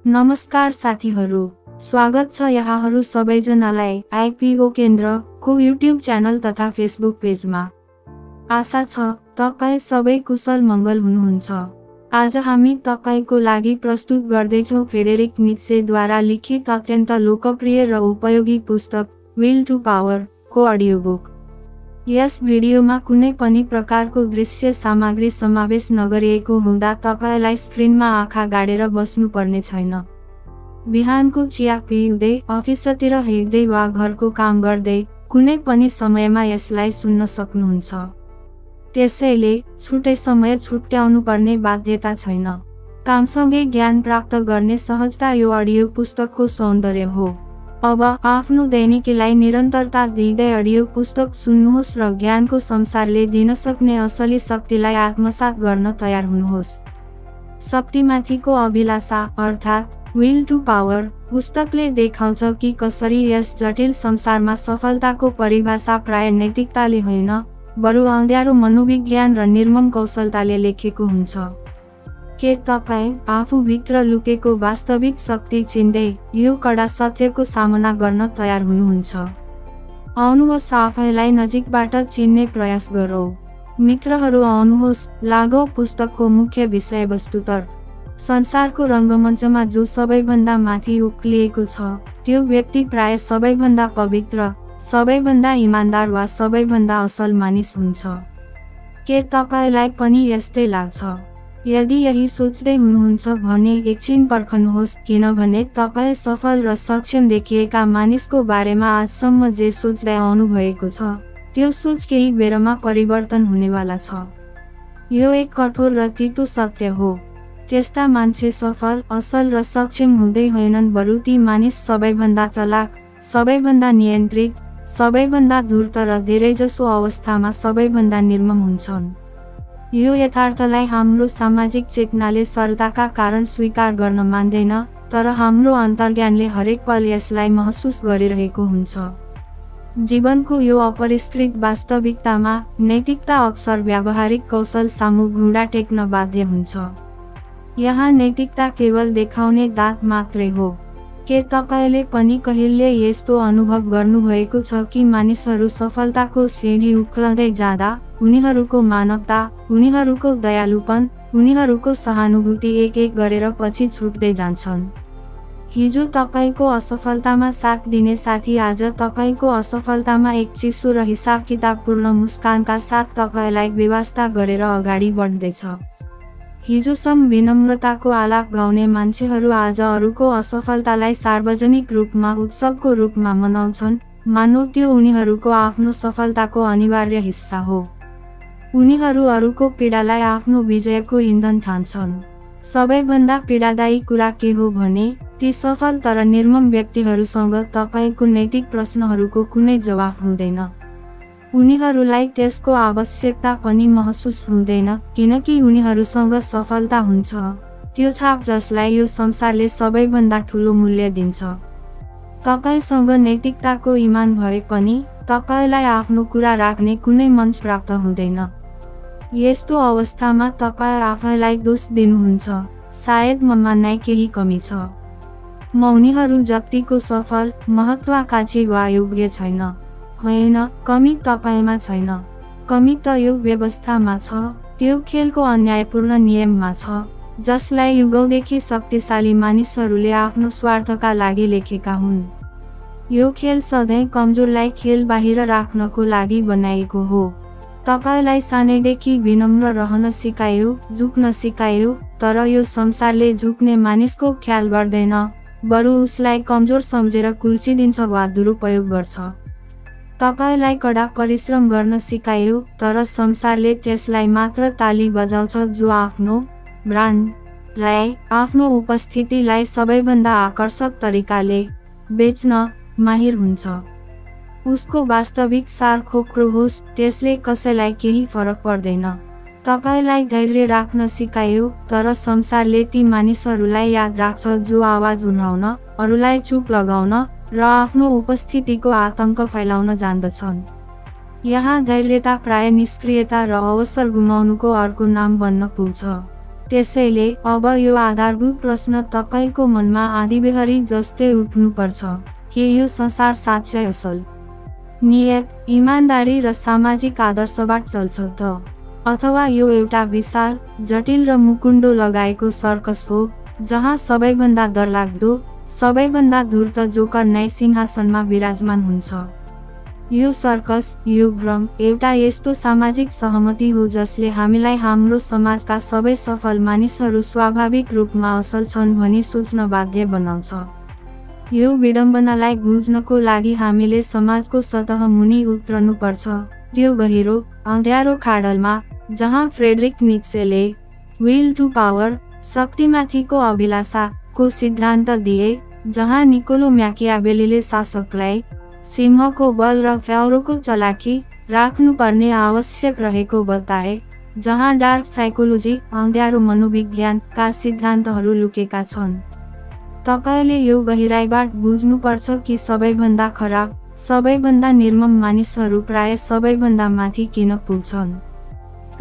नमस्कार साथीहरू, स्वागत छ यहाँहरू सबैजनालाई आइपिओ केन्द्रको युट्युब च्यानल तथा फेसबुक पेजमा। आशा छ तपाईँ सबै कुशल मङ्गल हुनुहुन्छ। आज हामी तपाईको लागि प्रस्तुत गर्दैछौँ फ्रेडरिक नीत्सेद्वारा लिखित अत्यन्त लोकप्रिय र उपयोगी पुस्तक विल टु पावर को अडियो बुक। यस भिडियोमा कुनै पनि प्रकारको दृश्य सामग्री समावेश नगरिएको हुँदा तपाईलाई स्क्रिनमा आँखा गाडेर बस्नुपर्ने छैन। बिहानको चिया पिउँदै, अफिसतिर हिँड्दै वा घरको काम गर्दै कुनै पनि समयमा यसलाई सुन्न सक्नुहुन्छ। त्यसैले छुट्टै समय छुट्याउनु पर्ने बाध्यता छैन। कामसँगै ज्ञान प्राप्त गर्ने सहजता यो अडियो पुस्तकको सौन्दर्य हो। अब आफ्नो दैनिकीलाई निरन्तरता दिँदै अडियो पुस्तक सुन्नुहोस् र ज्ञानको संसारले दिन सक्ने असली शक्तिलाई आत्मसात गर्न तयार हुनुहोस्। शक्तिमाथिको अभिलाषा अर्थात् विल टु पावर पुस्तकले देखाउँछ कि कसरी यस जटिल संसारमा सफलताको परिभाषा प्राय नैतिकताले होइन, बरु अँध्यारो मनोविज्ञान र निर्मम कौशलताले लेखेको हुन्छ। के तपाईँ आफूभित्र लुकेको वास्तविक शक्ति चिन्दै यो कडा सत्यको सामना गर्न तयार हुनुहुन्छ? आउनुहोस् आफैलाई नजिकबाट चिन्ने प्रयास गरौँ। मित्रहरू, आउनुहोस् लागौँ पुस्तकको मुख्य विषयवस्तुतर्फ। संसारको रङ्गमञ्चमा जो सबैभन्दा माथि उक्लिएको छ, त्यो व्यक्ति प्राय सबैभन्दा पवित्र, सबैभन्दा इमान्दार वा सबैभन्दा असल मानिस हुन्छ। के तपाईँलाई पनि यस्तै लाग्छ? यदि यही सोच्दै हुनुहुन्छ भने एकछिन पर्खनुहोस्, किनभने तपाईँ सफल र सक्षम देखिएका मानिसको बारेमा आजसम्म जे सोच्दै आउनुभएको छ, त्यो सोच केही बेरमा परिवर्तन हुनेवाला छ। यो एक कठोर र तितो सत्य हो। त्यस्ता मान्छे सफल, असल र सक्षम हुँदै होइनन्, बरु ती मानिस सबैभन्दा चलाक, सबैभन्दा नियन्त्रित, सबैभन्दा धूर्त र धेरैजसो अवस्थामा सबैभन्दा निर्मम हुन्छन्। यो यथार्थलाई हाम्रो सामाजिक चेतनाले सरताका कारण स्वीकार गर्न मान्दैन, तर हाम्रो अन्तर्ज्ञानले हरेक पल यसलाई महसुस गरिरहेको हुन्छ। जीवनको यो अपरिष्कृत वास्तविकतामा नैतिकता अक्सर व्यावहारिक कौशल सामु घुँडा टेक्न बाध्य हुन्छ। यहाँ नैतिकता केवल देखाउने दाँत मात्रै हो। के तपाईँले पनि कहिले यस्तो अनुभव गर्नुभएको छ कि मानिसहरू सफलताको सिँढी उक्लदै जाँदा उनीहरूको मानवता, उनीहरूको दयालुपन, उनीहरूको सहानुभूति एक एक गरेर पछि छुट्दै जान्छन्? हिजो तपाईँको असफलतामा साथ दिने साथी आज तपाईँको असफलतामा एक चिसो र हिसाब किताबपूर्ण मुस्कानका साथ तपाईँलाई बेवास्ता गरेर अगाडि बढ्दैछ। हिजोसम्म विनम्रताको आलाप गाउने मान्छेहरू आज अरूको असफलतालाई सार्वजनिक रूपमा उत्सवको रूपमा मनाउँछन्, मानौ त्यो उनीहरूको आफ्नो सफलताको अनिवार्य हिस्सा हो। उनीहरू अरूको पीडालाई आफ्नो विजयको इन्धन ठान्छन्। सबैभन्दा पीडादायी कुरा के हो भने ती सफल तर निर्मम व्यक्तिहरूसँग तपाईँको नैतिक प्रश्नहरूको कुनै जवाफ हुँदैन। उनीहरूलाई त्यसको आवश्यकता पनि महसुस हुँदैन, किनकि उनीहरूसँग सफलता हुन्छ, त्यो छाप जसलाई यो संसारले सबैभन्दा ठुलो मूल्य दिन्छ। तपाईँसँग नैतिकताको इमान भए पनि तपाईँलाई आफ्नो कुरा राख्ने कुनै मञ्च प्राप्त हुँदैन। यस्तो अवस्थामा तपाईँ आफैलाई दोष दिनुहुन्छ, सायद ममा नै केही कमी छ, म उनीहरू जतिको सफल, महत्त्वाकांक्षी वा योग्य छैन। होइन, कमी तपाईँमा छैन, कमी त यो व्यवस्थामा छ, त्यो खेलको अन्यायपूर्ण नियममा छ, जसलाई युगौँदेखि शक्तिशाली मानिसहरूले आफ्नो स्वार्थका लागि लेखेका हुन्। यो खेल सधैँ कमजोरलाई खेल बाहिर राख्नको लागि बनाइएको हो। तपाईँलाई सानैदेखि विनम्र रहन सिकायो, झुक्न सिकायो, तर यो संसारले झुक्ने मानिसको ख्याल गर्दैन, बरु उसलाई कमजोर सम्झेर कुल्चिदिन्छ वा दुरुपयोग गर्छ। तपाईँलाई कडा परिश्रम गर्न सिकायो, तर संसारले त्यसलाई मात्र ताली बजाउँछ जो आफ्नो ब्रान्डलाई, आफ्नो उपस्थितिलाई सबैभन्दा आकर्षक तरिकाले बेच्न माहिर हुन्छ। उसको वास्तविक सार खोक्रो होस्, त्यसले कसैलाई केही फरक पर्दैन। तपाईँलाई धैर्य राख्न सिकायो, तर संसारले ती मानिसहरूलाई याद राख्छ जो आवाज उठाउन, अरूलाई चुप लगाउन र आफ्नो उपस्थितिको आतंक फैलाउन जान्दछन्। यहाँ धैर्यता प्राय निष्क्रियता र अवसर गुमाउनुको अर्को नाम बन्न पुग्छ। त्यसैले अब यो आधारभूत प्रश्न तपाईको मनमा आँधीबेहरी जस्तै उठ्नुपर्छ, के यो संसार साँच्चै असल नियत, इमानदारी र सामाजिक आदर्शबाट चल्छ त, अथवा यो एउटा विशाल, जटिल र मुकुण्डो लगाएको सर्कस हो जहाँ सबैभन्दा डरलाग्दो, सबैभन्दा धूर्त जोकर नै सिंहासनमा विराजमान हुन्छ। यो सर्कस, यो भ्रम एउटा यस्तो सामाजिक सहमति हो जसले हामीलाई हाम्रो समाजका सबै सफल मानिसहरू स्वाभाविक रूपमा असल छन् भनी सोच्न बाध्य बनाउँछ। यो विडम्बनालाई बुझ्नको लागि हामीले समाजको सतह मुनि उत्रनुपर्छ, त्यो गहिरो, अँध्यारो खाडलमा जहाँ फ्रेडरिक नीत्सेले विल टु पावर, शक्तिमाथिको अभिलाषाको सिद्धान्त दिए, जहाँ निकोलो म्याकियावेलीले शासकलाई सिंहको बल र फ्याउरोको चलाकी राख्नुपर्ने आवश्यक रहेको बताए, जहाँ डार्क साइकोलोजी, अँध्यारो मनोविज्ञानका सिद्धान्तहरू लुकेका छन्। तपाईले यो गहिराईबाट बुझ्नुपर्छ कि सबैभन्दा खराब, सबैभन्दा निर्मम मानिसहरू प्राय सबैभन्दा माथि किन पुग्छन्।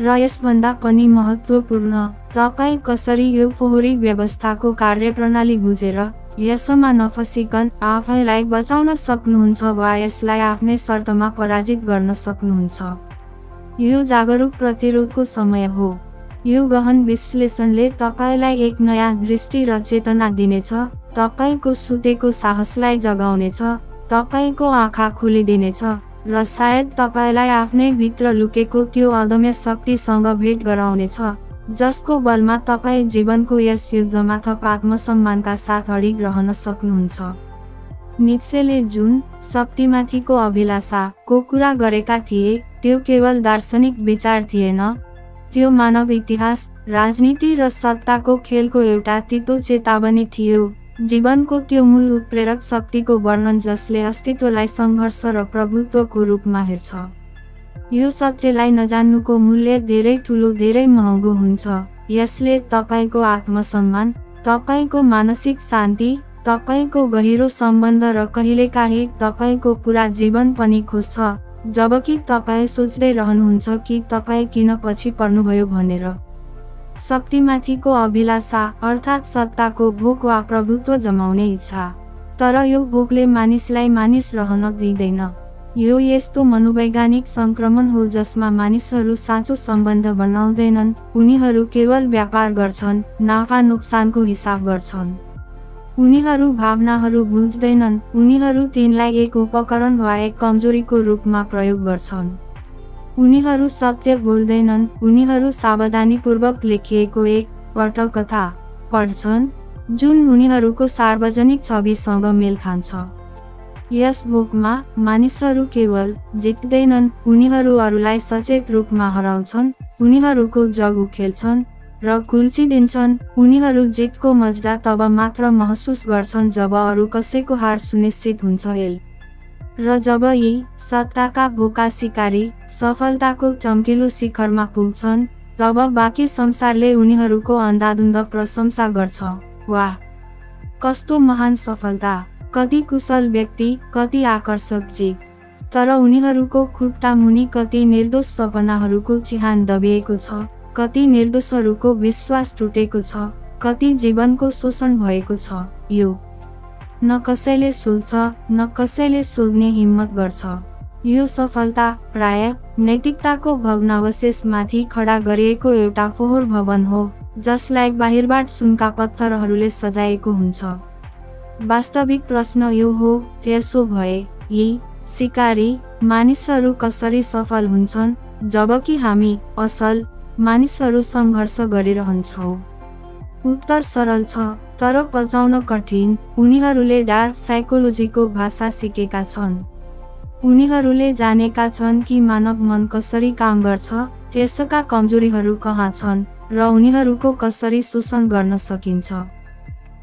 र यसभन्दा पनि महत्त्वपूर्ण, तपाईँ कसरी यो फोहोरी व्यवस्थाको कार्यप्रणाली बुझेर यसमा नफसिकन आफैलाई बचाउन सक्नुहुन्छ वा यसलाई आफ्नै शर्तमा पराजित गर्न सक्नुहुन्छ। यो जागरुक प्रतिरोधको समय हो। यो गहन विश्लेषणले तपाईलाई एक नयाँ दृष्टि र चेतना दिनेछ, तपाईको सुतेको साहसलाई जगाउनेछ, तपाईको आँखा खोलिदिनेछ र सायद तपाईलाई आफ्नै भित्र लुकेको त्यो अदम्य शक्तिसँग भेट गराउनेछ जसको बलमा तपाईँ जीवनको यस युद्धमा थप आत्मसम्मानका साथ अडिग रहन सक्नुहुन्छ। नीत्सेले जुन शक्तिमाथिको अभिलाषाको कुरा गरेका थिए त्यो केवल दार्शनिक विचार थिएन, त्यो मानव इतिहास, राजनीति र सत्ताको खेलको एउटा तितो चेतावनी थियो, जीवनको त्यो मूल उत्प्रेरक शक्तिको वर्णन जसले अस्तित्वलाई सङ्घर्ष र प्रभुत्वको रूपमा हेर्छ। यो सत्यलाई नजान्नुको मूल्य धेरै ठुलो, धेरै महँगो हुन्छ। यसले तपाईको आत्मसम्मान, तपाईको मानसिक शान्ति, तपाईको गहिरो सम्बन्ध र कहिलेकाहीँ तपाईको पुरा जीवन पनि खोज्छ, जबकि तपाईँ सोच्दै रहनुहुन्छ कि तपाईँ किन पछि पर्नुभयो भनेर। शक्तिमाथिको अभिलाषा अर्थात् सत्ताको भोक वा प्रभुत्व जमाउने इच्छा, तर यो भोकले मानिसलाई मानिस रहन दिँदैन। यो यस्तो मनोवैज्ञानिक सङ्क्रमण हो जसमा मानिसहरू साँचो सम्बन्ध बनाउँदैनन्, उनीहरू केवल व्यापार गर्छन्, नाफा नोक्सानको हिसाब गर्छन्। उनीहरू भावनाहरू बुझ्दैनन्, उनीहरू तिनलाई एक उपकरण वा एक कमजोरीको रूपमा प्रयोग गर्छन्। उनीहरू सत्य बोल्दैनन्, उनीहरू सावधानीपूर्वक लेखिएको एक पटकथा पढ्छन् जुन उनीहरूको सार्वजनिक छविसँग मेल खान्छ। यस भोकमा मानिसहरू केवल जित्दैनन्, उनीहरू अरूलाई सचेत रूपमा हराउँछन्, उनीहरूको जग उखेल्छन् र कुल्चिदिन्छन्। उनीहरू जितको मज्जा तब मात्र महसुस गर्छन् जब अरू कसैको हार सुनिश्चित हुन्छ र जब यी सत्ताका भोका सिकारी सफलताको चम्किलो शिखरमा पुग्छन्, तब बाँकी संसारले उनीहरूको अन्धाधुन्ध प्रशंसा गर्छ। वाह, कस्तो महान सफलता, कति कुशल व्यक्ति, कति आकर्षक जीत। तर उनीहरूको खुट्टा मुनि कति निर्दोष सपनाहरूको चिहान दबिएको छ, कति निर्दोषहरूको विश्वास टुटेको छ, कति जीवनको शोषण भएको छ। यो न कसैले सोध्छ, न कसैले सोध्ने हिम्मत गर्छ। यो सफलता प्राय नैतिकताको भग्नावशेषमाथि खडा गरिएको एउटा फोहोर भवन हो जसलाई बाहिरबाट सुनका पत्थरहरूले सजाएको हुन्छ। वास्तविक प्रश्न यो हो, त्यसो भए यी सिकारी मानिसहरू कसरी सफल हुन्छन् जबकि हामी असल मानिसहरू सङ्घर्ष गरिरहन्छौँ? उत्तर सरल छ, तर पचाउन कठिन। उनीहरूले डार्क साइकोलोजीको भाषा सिकेका छन्। उनीहरूले जानेका छन् कि मानव मन कसरी काम गर्छ, त्यसका कमजोरीहरू कहाँ छन् र उनीहरूको कसरी शोषण गर्न सकिन्छ।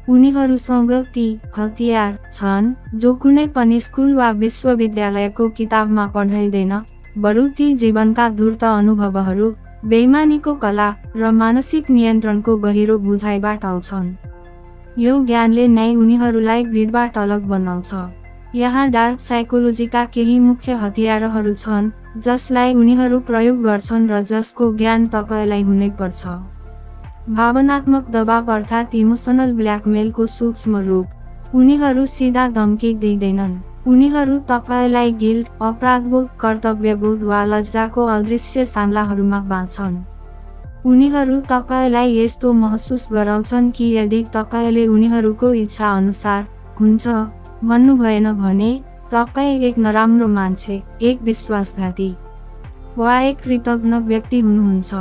उनीहरूसँग ती हतियार छन् जो कुनै पनि स्कुल वा विश्वविद्यालयको किताबमा पढाइँदैन, बरु ती जीवनका धूर्त अनुभवहरू, बेइमानीको कला र मानसिक नियन्त्रणको गहिरो बुझाइबाट आउँछन्। यो ज्ञानले नै उनीहरूलाई भिडबाट अलग बनाउँछ। यहाँ डार्क साइकोलोजीका केही मुख्य हतियारहरू छन् जसलाई उनीहरू प्रयोग गर्छन् र जसको ज्ञान तपाईलाई हुनै पर्छ। भावनात्मक दबाव अर्थात् इमोसनल ब्ल्याकमेलको सूक्ष्म रूप। उनीहरू सीधा धम्की दिँदैनन्। उनीहरू तपाईलाई गिल्ट, अपराधबोध, कर्तव्यबोध वा लज्जाको अदृश्य साम्लाहरूमा बाँच्छन्। उनीहरू तपाईलाई यस्तो महसुस गराउँछन् कि यदि तपाईले उनीहरूको इच्छा अनुसार हुन्छ भन्नु भएन भने तपाई एक नराम्रो मान्छे, एक विश्वासघाती वा एक कृतज्ञ व्यक्ति हुनुहुन्छ।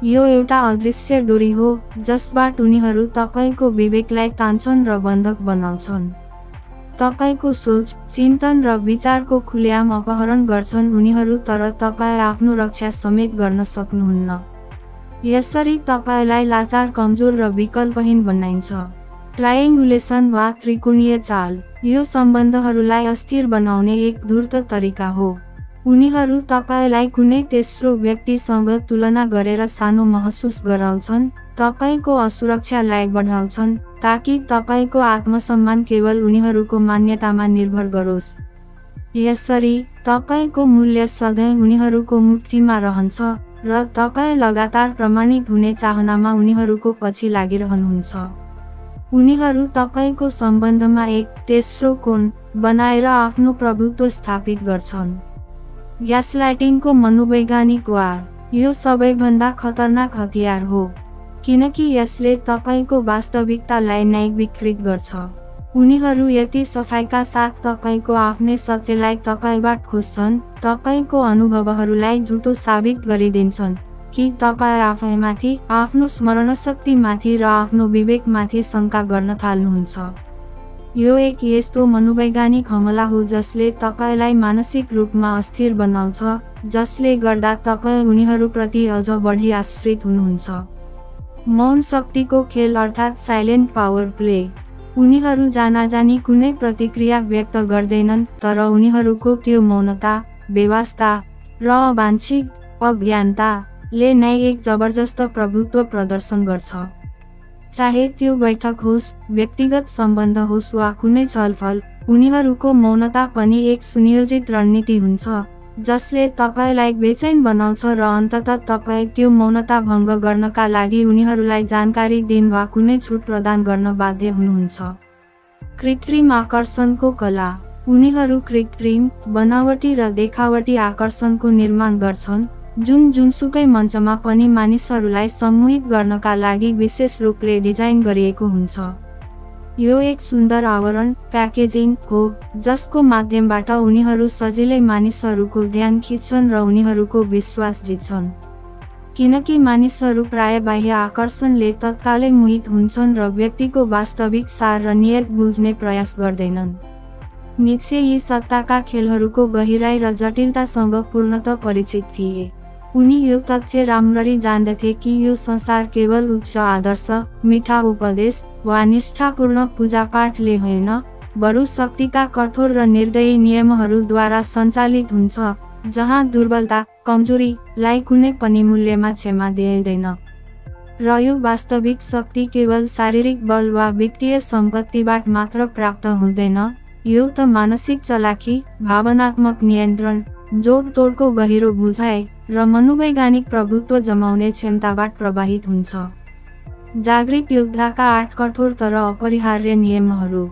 यो एउटा अदृश्य डोरी हो जसबाट उनीहरू तपाईको विवेकलाई तान्छन् र बन्धक बनाउँछन्। तपाईको सोच, चिन्तन र विचारको खुलेआम अपहरण गर्छन् उनीहरू, तर तपाई आफ्नो रक्षा समेत गर्न सक्नुहुन्न। यसरी तपाईलाई लाचार, कमजोर र विकल्पहीन बनाइन्छ। ट्रायंगुलेसन वा त्रिकोणीय चाल यो सम्बन्धहरूलाई अस्थिर बनाउने एक धूर्त तरिका हो। उनीहरू तपाईलाई कुनै तेस्रो व्यक्तिसँग तुलना गरेर सानो महसुस गराउँछन्, तपाईको असुरक्षालाई बढाउँछन् ताकि तपाईको आत्मसम्मान केवल उनीहरूको मान्यतामा निर्भर गरोस्। यसरी तपाईको मूल्य सधैँ उनीहरूको मुठ्ठीमा रहन्छ र तपाई लगातार प्रमाणित हुने चाहनामा उनीहरूको पछि लागिरहनुहुन्छ। उनीहरू तपाईको सम्बन्धमा एक तेस्रो कोण बनाएर आफ्नो प्रभुत्व स्थापित गर्छन्। ग्यासलाइटिङको मनोवैज्ञानिक वार यो सबैभन्दा खतरनाक हतियार हो किनकि यसले तपाईको वास्तविकतालाई नै विकृत गर्छ। उनीहरू यति सफाइका साथ तपाईको आफ्नै सत्यलाई तपाईबाट खोज्छन्, तपाईको अनुभवहरूलाई झुटो साबित गरिदिन्छन् कि तपाई आफैमाथि, आफ्नो स्मरणशक्तिमाथि र आफ्नो विवेकमाथि शङ्का गर्न थाल्नुहुन्छ। यो एक यस्तो मनोवैज्ञानिक हमला हो जसले तपाईलाई मानसिक रूपमा अस्थिर बनाउँछ, जसले गर्दा तपाई उनीहरूप्रति अझ बढी आश्रित हुनुहुन्छ। मौन शक्तिको खेल अर्थात् साइलेन्ट पावर प्ले। उनीहरू जानाजानी कुनै प्रतिक्रिया व्यक्त गर्दैनन्, तर उनीहरूको त्यो मौनता, बेवास्ता र अवांछित अज्ञानताले नै एक जबरजस्त प्रभुत्व प्रदर्शन गर्छ। चाहे त्यो बैठक होस्, व्यक्तिगत सम्बन्ध होस् वा कुनै छलफल, उनीहरूको मौनता पनि एक सुनियोजित रणनीति हुन्छ जसले तपाईलाई बेचैन बनाउँछ र अन्ततः तपाई त्यो मौनता भङ्ग गर्नका लागि उनीहरूलाई जानकारी दिन वा कुनै छुट प्रदान गर्न बाध्य हुनुहुन्छ। कृत्रिम आकर्षणको कला। उनीहरू कृत्रिम, बनावटी र देखावटी आकर्षणको निर्माण गर्छन् जुन जुनसुकै मञ्चमा पनि मानिसहरूलाई सम्मोहित गर्नका लागि विशेष रूपले डिजाइन गरिएको हुन्छ। यो एक सुन्दर आवरण, प्याकेजिङ हो जसको माध्यमबाट उनीहरू सजिलै मानिसहरूको ध्यान खिच्छन् र उनीहरूको विश्वास जित्छन्। किनकि मानिसहरू प्राय बाह्य आकर्षणले तत्कालै मोहित हुन्छन् र व्यक्तिको वास्तविक सार र नियत बुझ्ने प्रयास गर्दैनन्। नित्से यी सत्ताका खेलहरूको गहिराई र जटिलतासँग पूर्णतः परिचित थिए। उनी यो तथ्य राम्ररी जान्दथे कि यो संसार केवल उच्च आदर्श, मिठा उपदेश वा निष्ठापूर्ण पूजापाठले होइन, बरु शक्तिका कठोर र निर्दयी नियमहरूद्वारा सञ्चालित हुन्छ, जहाँ दुर्बलता, कमजोरीलाई कुनै पनि मूल्यमा क्षमा दिइँदैन। र यो वास्तविक शक्ति केवल शारीरिक बल वा वित्तीय सम्पत्तिबाट मात्र प्राप्त हुँदैन, यो त मानसिक चलाखी, भावनात्मक नियन्त्रण, जोडतोडको गहिरो बुझाइ र मनोवैज्ञानिक प्रभुत्व जमाउने क्षमताबाट प्रवाहित हुन्छ। जागृत योद्धाका 8 कठोर तर अपरिहार्य नियमहरू।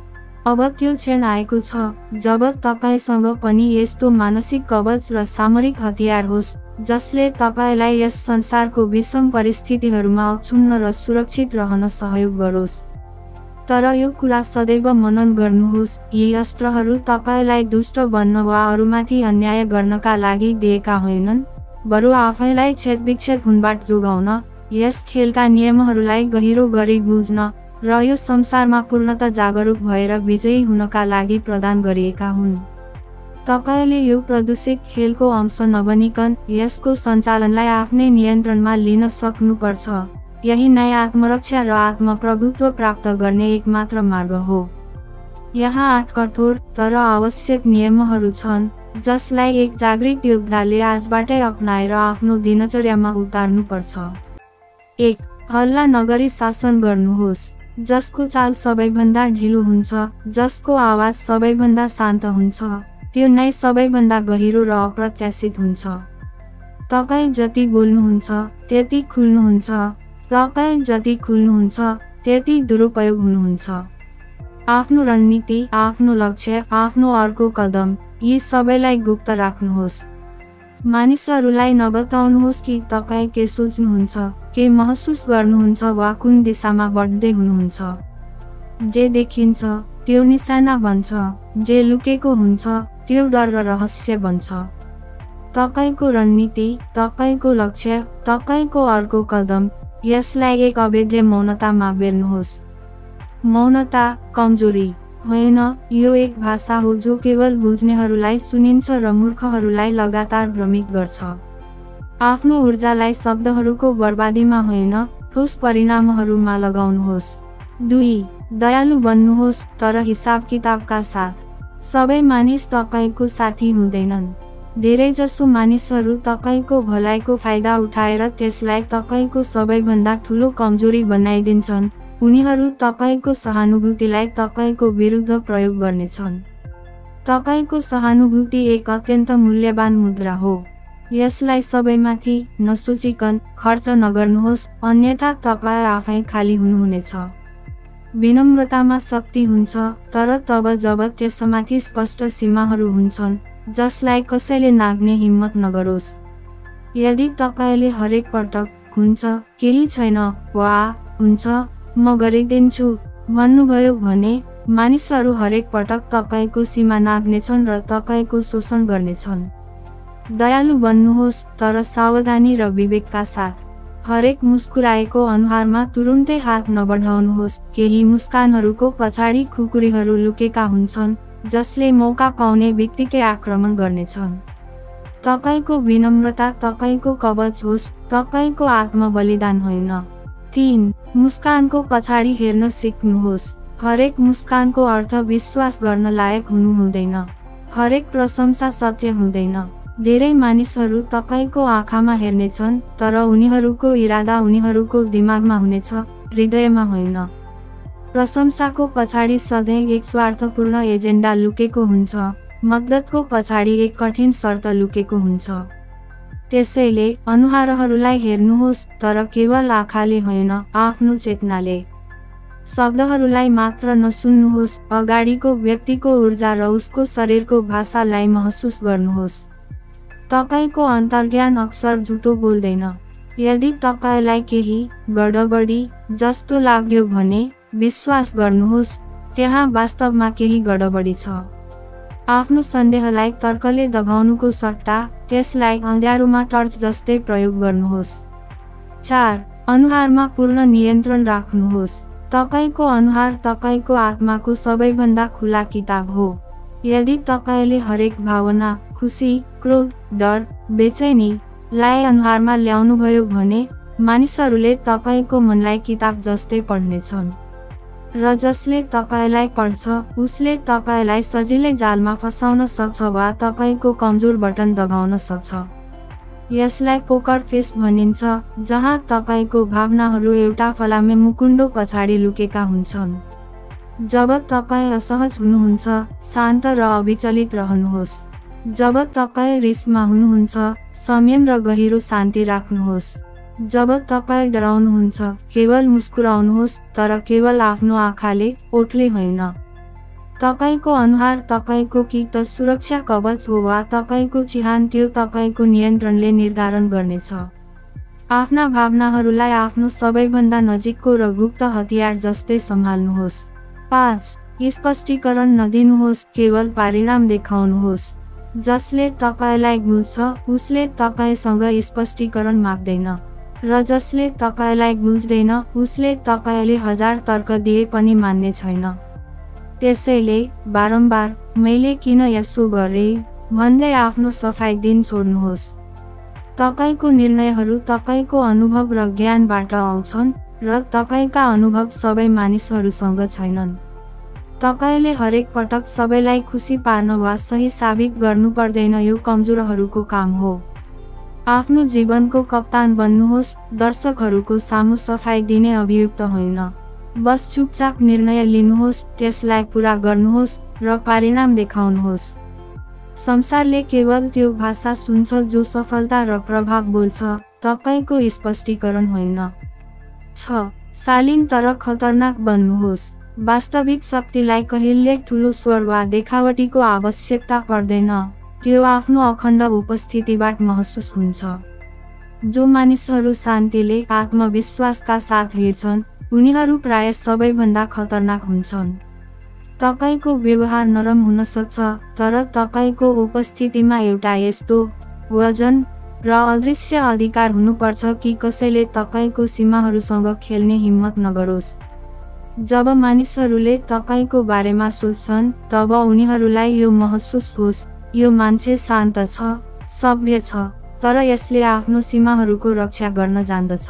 अब त्यो क्षण आएको छ जब तपाईसँग पनि यस्तो मानसिक कवच र सामरिक हतियार होस् जसले तपाईलाई यस संसारको विषम परिस्थितिहरूमा अक्षुण्ण र सुरक्षित रहन सहयोग गरोस्। तर यो कुरा सदैव मनन गर्नुहोस्, यी अस्त्रहरू तपाईलाई दुष्ट बन्न वा अरूमाथि अन्याय गर्नका लागि दिएका होइनन्, बरु आफैलाई छेदविच्छेद हुनबाट जोगाउन, यस खेलका नियमहरूलाई गहिरो गरी बुझ्न र यो संसारमा पूर्णतः जागरुक भएर विजयी हुनका लागि प्रदान गरिएका हुन्। तपाईले यो प्रदूषित खेलको अंश नबनिकन यसको सञ्चालनलाई आफ्नै नियन्त्रणमा लिन सक्नुपर्छ। यही नै आत्मरक्षा र आत्मप्रभुत्व प्राप्त गर्ने एकमात्र मार्ग हो। यहाँ 8 कठोर तर आवश्यक नियमहरू छन् जसलाई एक जागृत योद्धाले आजबाटै अपनाएर आफ्नो दिनचर्यामा उतार्नुपर्छ। 1. हल्ला नगरी शासन गर्नुहोस्। जसको चाल सबैभन्दा ढिलो हुन्छ, जसको आवाज सबैभन्दा शान्त हुन्छ, त्यो नै सबैभन्दा गहिरो र अप्रत्याशित हुन्छ। तपाईँ जति बोल्नुहुन्छ त्यति खुल्नुहुन्छ, तपाईँ जति खुल्नुहुन्छ त्यति दुरुपयोग हुनुहुन्छ। आफ्नो रणनीति, आफ्नो लक्ष्य, आफ्नो अर्को कदम यी सबैलाई गुप्त राख्नुहोस्। मानिसहरूलाई नबताउनुहोस् कि तपाईँ के सोच्नुहुन्छ, के महसुस गर्नुहुन्छ वा कुन दिशामा बढ्दै हुनुहुन्छ। जे देखिन्छ त्यो निशाना बन्छ, जे लुकेको हुन्छ त्यो डर र रहस्य बन्छ। तपाईको रणनीति, तपाईको लक्ष्य, तपाईको अर्को कदम, यसलाई एक अवैध मौनतामा बेर्नुहोस्। मौनता कमजोरी होइन, यो एक भाषा हो जो केवल बुझ्नेहरूलाई सुनिन्छ र मूर्खहरूलाई लगातार भ्रमित गर्छ। आफ्नो ऊर्जालाई शब्दहरूको बर्बादीमा होइन, ठोस परिणामहरूमा लगाउनुहोस्। 2. दयालु बन्नुहोस् तर हिसाब किताबका साथ। सबै मानिस तपाईको साथी हुँदैनन्। धेरैजसो मानिसहरू तपाईको भलाइको फाइदा उठाएर त्यसलाई तपाईको सबैभन्दा ठुलो कमजोरी बनाइदिन्छन्। उनीहरू तपाईको सहानुभूतिलाई तपाईको विरुद्ध प्रयोग गर्नेछन्। तपाईको सहानुभूति एक अत्यन्त मूल्यवान मुद्रा हो। यसलाई सबैमाथि नसोचिकन खर्च नगर्नुहोस्, अन्यथा तपाईँ आफै खाली हुनुहुनेछ। विनम्रतामा शक्ति हुन्छ, तर तब जब त्यसमाथि स्पष्ट सीमाहरू हुन्छन् जसलाई कसैले नाग्ने हिम्मत नगरोस्। यदि तपाईले हरेक पटक हुन्छ केही छैन वा हुन्छ म गरिदिन्छु भन्नुभयो भने मानिसहरू हरेक पटक तपाईको सीमा नाग्नेछन् र तपाईको शोषण गर्नेछन्। दयालु बन्नुहोस् तर सावधानी र विवेकका साथ। हरेक मुस्कुराएको अनुहारमा तुरुन्तै हात नबढाउनुहोस्। केही मुस्कानहरूको पछाडि खुकुरीहरू लुकेका हुन्छन् जसले मौका पाउने बित्तिकै आक्रमण गर्नेछन्। तपाईको विनम्रता तपाईको कवच होस्, तपाईको आत्मबलिदान होइन। 3. मुस्कानको पछाडि हेर्न सिक्नुहोस्। हरेक मुस्कानको अर्थ विश्वास गर्न लायक हुनु हुँदैन। हरेक प्रशंसा सत्य हुँदैन। धेरै मानिसहरू तपाईको आँखामा हेर्नेछन् तर उनीहरूको इरादा उनीहरूको दिमागमा हुनेछ, हृदयमा होइन। प्रशंसाको पछाडि सधैँ एक स्वार्थपूर्ण एजेन्डा लुकेको हुन्छ। मद्दतको पछाडि एक कठिन शर्त लुकेको हुन्छ। त्यसैले अनुहारहरूलाई हेर्नुहोस् तर केवल आँखाले होइन, आफ्नो चेतनाले। शब्दहरूलाई मात्र नसुन्नुहोस्, अगाडिको व्यक्तिको ऊर्जा र उसको शरीरको भाषालाई महसुस गर्नुहोस्। तपाईको अन्तर्ज्ञान अक्सर झुटो बोल्दैन। यदि तपाईलाई केही गडबडी जस्तो लाग्यो भने विश्वास गर्नुहोस्, त्यहाँ वास्तवमा केही गडबडी छ। आफ्नो सन्देहलाई तर्कले दबाउनुको सट्टा त्यसलाई अँध्यारोमा टर्च जस्तै प्रयोग गर्नुहोस्। 4. अनुहारमा पूर्ण नियन्त्रण राख्नुहोस्। तपाईको अनुहार तपाईको आत्माको सबैभन्दा खुला किताब हो। यदि तपाईले हरेक भावना, खुसी, क्रोध, डर, बेचैनीलाई अनुहारमा ल्याउनुभयो भने मानिसहरूले तपाईको मनलाई किताब जस्तै पढ्नेछन्। र जसले तपाईलाई पढ्छ उसले तपाईलाई सजिलै जालमा फसाउन सक्छ वा तपाईको कमजोर बटन दबाउन सक्छ। यसलाई पोकर फेस भनिन्छ, जहाँ तपाईको भावनाहरू एउटा फलामे मुकुण्डो पछाडि लुकेका हुन्छन्। जब तपाईँ असहज हुनुहुन्छ, शान्त र अविचलित रहनुहोस्। जब तपाईँ रिसमा हुनुहुन्छ, संयम र गहिरो शान्ति राख्नुहोस्। जब तपाईँ डराउनुहुन्छ, केवल मुस्कुराउनुहोस्, तर केवल आफ्नो आँखाले, ओठले होइन। तपाईको अनुहार तपाईको कि त सुरक्षा कवच हो वा तपाईको चिहान त्यो तपाईको नियन्त्रणले निर्धारण गर्नेछ। आफ्ना भावनाहरूलाई आफ्नो सबैभन्दा नजिकको र गुप्त हतियार जस्तै सम्हाल्नुहोस्। 5. स्पष्टीकरण नदिनुहोस्, केवल परिणाम देखाउनुहोस्। जसले तपाईलाई बुझ्छ उसले तपाईसँग स्पष्टीकरण माग्दैन, र जसले तपाईलाई बुझ्दैन उसले तपाईले 1000 तर्क दिए पनि मान्ने छैन। त्यसैले बारम्बार मैले किन यसो गरेँ भन्दै आफ्नो सफाई दिन छोड्नुहोस्। तपाईको निर्णयहरू तपाईको अनुभव र ज्ञानबाट आउँछन् र तपाईका अनुभव सबै मानिसहरूसँग छैनन्। तपाईले हरेक पटक सबैलाई खुसी पार्न वा सही साबित गर्नु पर्दैन, यो कमजोरहरूको काम हो। आफ्नो जीवनको कप्तान बन्नुहोस्, दर्शकहरूको सामु सफाई दिने अभियुक्त होइन। बस चुपचाप निर्णय लिनुहोस्, त्यसलाई पूरा गर्नुहोस् र परिणाम देखाउनुहोस्। संसारले केवल त्यो भाषा सुन्छ जो सफलता र प्रभाव बोल्छ, तपाईको स्पष्टीकरण होइन। 6. शालीन तर खतरनाक बन्नुहोस्। वास्तविक शक्तिलाई कहिल्यै ठुलो स्वर वा देखावटीको आवश्यकता पर्दैन, त्यो आफ्नो अखण्ड उपस्थितिबाट महसुस हुन्छ। जो मानिसहरू शान्तिले आत्मविश्वासका साथ हिँड्छन्, उनीहरू प्राय सबैभन्दा खतरनाक हुन्छन्। तपाईको व्यवहार नरम हुन सक्छ, तर तपाईको उपस्थितिमा एउटा यस्तो वजन र अदृश्य अधिकार हुनुपर्छ कि कसैले तपाईको सीमाहरूसँग खेल्ने हिम्मत नगरोस्। जब मानिसहरूले तपाईको बारेमा सोच्छन्, तब उनीहरूलाई यो महसुस होस्, यो मान्छे शान्त छ, सभ्य छ, तर यसले आफ्नो सीमाहरूको रक्षा गर्न जान्दछ।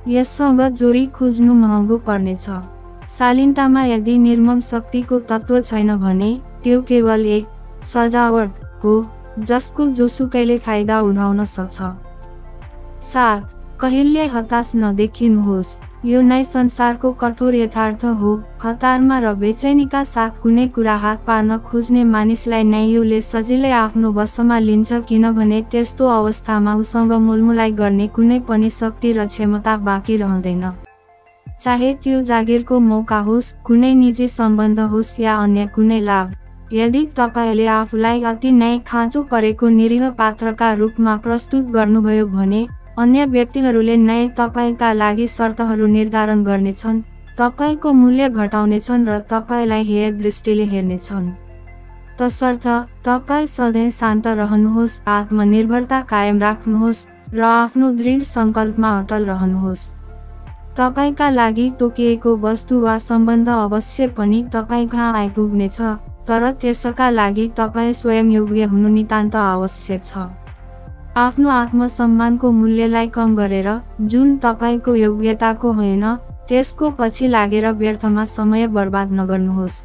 यससँग जोडी खोज्नु महँगो पर्नेछ। शालीनतामा यदि निर्मम शक्तिको तत्त्व छैन भने त्यो केवल एक सजावट हो जसको जोसुकैले फाइदा उठाउन सक्छ। 7. कहिल्यै हताश नदेखिनुहोस्। यो नै संसारको कठोर यथार्थ हो। हतारमा र बेचैनीका साथ कुनै कुरा हात पार्न खोज्ने मानिसलाई नै योले सजिलै आफ्नो वशमा लिन्छ, किनभने त्यस्तो अवस्थामा उसँग मोलमुलाई गर्ने कुनै पनि शक्ति र क्षमता बाँकी रहँदैन। चाहे त्यो जागिरको मौका होस्, कुनै निजी सम्बन्ध होस् या अन्य कुनै लाभ। यदि तपाईले आफूलाई अति नै खाँचो परेको निरीह पात्रका रूपमा प्रस्तुत गर्नुभयो भने अन्य व्यक्तिहरूले नै तपाईका लागि शर्तहरू निर्धारण गर्नेछन्, तपाईको मूल्य घटाउनेछन् र तपाईलाई हेय दृष्टिले हेर्नेछन्। तसर्थ तपाई सधैँ शान्त रहनुहोस्, आत्मनिर्भरता कायम राख्नुहोस् र आफ्नो दृढ सङ्कल्पमा अटल रहनुहोस्। तपाईका लागि तोकिएको वस्तु वा सम्बन्ध अवश्य पनि तपाईकहाँ आइपुग्नेछ, तर त्यसका लागि तपाईँ स्वयं योग्य हुनु नितान्त आवश्यक छ। आफ्नो आत्मसम्मानको मूल्यलाई कम गरेर, जुन तपाईको योग्यताको होइन, त्यसको पछि लागेर व्यर्थमा समय बर्बाद नगर्नुहोस्।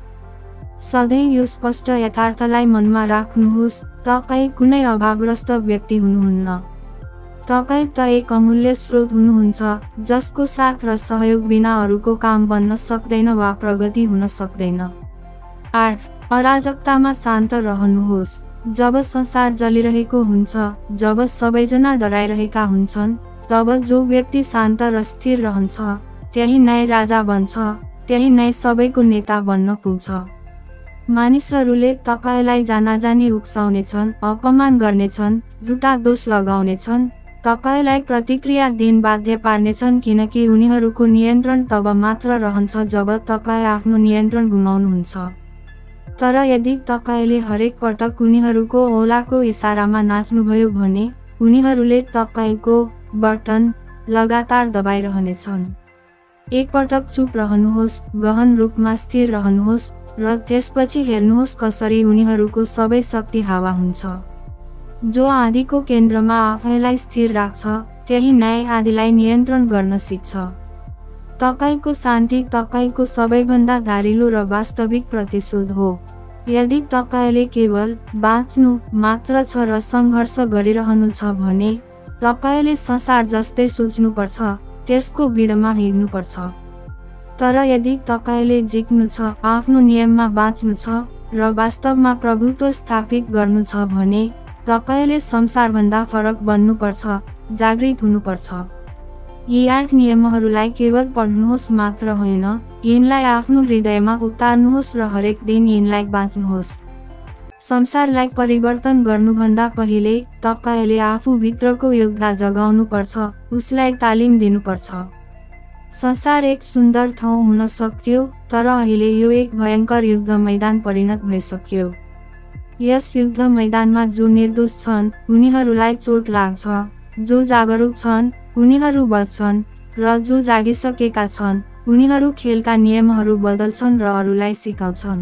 सधैँ यो स्पष्ट यथार्थलाई मनमा राख्नुहोस्, तपाईँ कुनै अभावग्रस्त व्यक्ति हुनुहुन्न। तपाईँ त एक अमूल्य स्रोत हुनुहुन्छ, जसको साथ र सहयोग बिना अरूको काम बन्न सक्दैन वा प्रगति हुन सक्दैन। 8. अराजकतामा शान्त रहनुहोस्। जब संसार जलिरहेको हुन्छ, जब सबैजना डराइरहेका हुन्छन्, तब जो व्यक्ति शान्त र स्थिर रहन्छ, त्यही नै राजा बन्छ, त्यही नै सबैको नेता बन्न पुग्छ। मानिसहरूले तपाईलाई जानाजानी उक्साउनेछन्, अपमान गर्नेछन्, झुटा दोष लगाउनेछन्, तपाईलाई प्रतिक्रिया दिन बाध्य पार्नेछन्, किनकि उनीहरूको नियन्त्रण तब मात्र रहन्छ जब तपाईँ आफ्नो नियन्त्रण गुमाउनुहुन्छ। तर यदि तपाईले हरेक पटक उनीहरूको औलाको इसारामा नाच्नुभयो भने उनीहरूले तपाईको बटन लगातार दबाइरहनेछन्। एक पटक चुप रहनुहोस्, गहन रूपमा स्थिर रहनुहोस् र त्यसपछि हेर्नुहोस् कसरी उनीहरूको सबै शक्ति हावा हुन्छ। जो आँधीको केन्द्रमा आफैलाई स्थिर राख्छ, त्यही नै आँधीलाई नियन्त्रण गर्न सिक्छ। तपाईको शान्ति तपाईको सबैभन्दा धारिलो र वास्तविक प्रतिशोध हो। यदि तपाईले केवल बाँच्नु मात्र छ र सङ्घर्ष गरिरहनु छ भने तपाईले संसार जस्तै सोच्नुपर्छ, त्यसको बिडमा हिँड्नुपर्छ। तर यदि तपाईले जित्नु छ, आफ्नो नियममा बाँच्नु छ र वास्तवमा प्रभुत्व स्थापित गर्नु छ भने तपाईले संसारभन्दा फरक बन्नुपर्छ, जागृत हुनुपर्छ। यी 8 नियमहरूलाई केवल पढ्नुहोस् मात्र होइन, यिनलाई आफ्नो हृदयमा उतार्नुहोस् र हरेक दिन यिनलाई बाँच्नुहोस्। संसारलाई परिवर्तन गर्नुभन्दा पहिले तपाईले आफूभित्रको योद्धा जगाउनुपर्छ, उसलाई तालिम दिनुपर्छ। संसार एक सुन्दर ठाउँ हुन सक्थ्यो, तर अहिले यो एक भयङ्कर युद्ध मैदान परिणत भइसक्यो। यस युद्ध मैदानमा जो निर्दोष छन् उनीहरूलाई चोट लाग्छ, जो जागरुक छन् उनीहरू बच्छन् र जो जागिसकेका छन् उनीहरू खेलका नियमहरू बदल्छन् र अरूलाई सिकाउँछन्।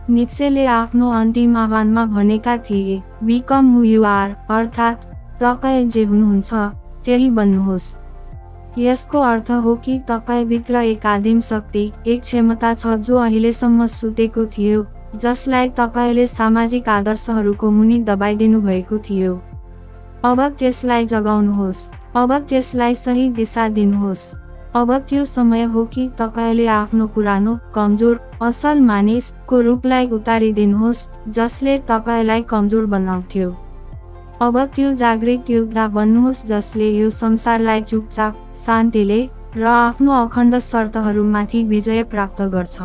नित्सेले आफ्नो अन्तिम आह्वानमा भनेका थिए, बिकम हु यु आर, अर्थात् तपाईँ जे हुनुहुन्छ त्यही बन्नुहोस्। यसको अर्थ हो कि तपाईभित्र एक आदिम शक्ति, एक क्षमता छ जो अहिलेसम्म सुतेको थियो, जसलाई तपाईले सामाजिक आदर्शहरूको मुनि दबाइदिनु भएको थियो। अब त्यसलाई जगाउनुहोस्, अब त्यसलाई सही दिशा दिनुहोस्। अब त्यो समय हो कि तपाईले आफ्नो पुरानो, कमजोर, असल मानिसको रूपलाई उतारिदिनुहोस्, जसले तपाईलाई कमजोर बनाउँथ्यो। अब त्यो जागृत योद्धा बन्नुहोस् जसले यो संसारलाई चुपचाप, शान्तिले र आफ्नो अखण्ड शर्तहरूमाथि विजय प्राप्त गर्छ।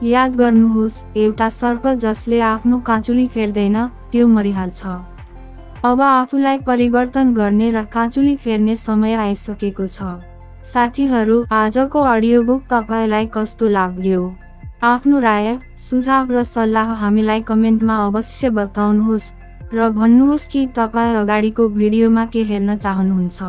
याद गर्नुहोस्, एउटा सर्प जसले आफ्नो काँचुली फेर्दैन त्यो मरिहाल्छ। अब आफूलाई परिवर्तन गर्ने र काँचुली फेर्ने समय आइसकेको छ। साथीहरू, आजको अडियो बुक तपाईलाई कस्तो लाग्यो? आफ्नो राय, सुझाव र सल्लाह हामीलाई कमेन्टमा अवश्य बताउनुहोस् र भन्नुहोस् कि तपाईँ अगाडिको भिडियोमा के हेर्न चाहनुहुन्छ।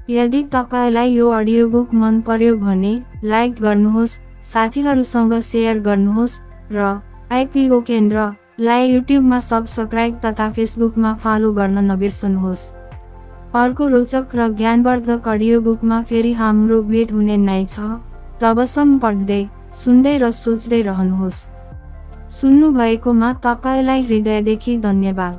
यदि तपाईलाई यो अडियो बुक मन पर्यो भने लाइक गर्नुहोस्, साथीहरूसँग सेयर गर्नुहोस् र आइपिओ केन्द्रलाई युट्युबमा सब्स्क्राइब तथा फेसबुकमा फलो गर्न नबिर्सनुहोस्। अर्को रोचक र ज्ञानवर्धक अडियो बुकमा फेरि हाम्रो भेट हुने नै छ। तबसम्म पढ्दै, सुन्दै र सोच्दै रहनुहोस्। सुन्नुभएकोमा तपाईलाई हृदयदेखि धन्यवाद।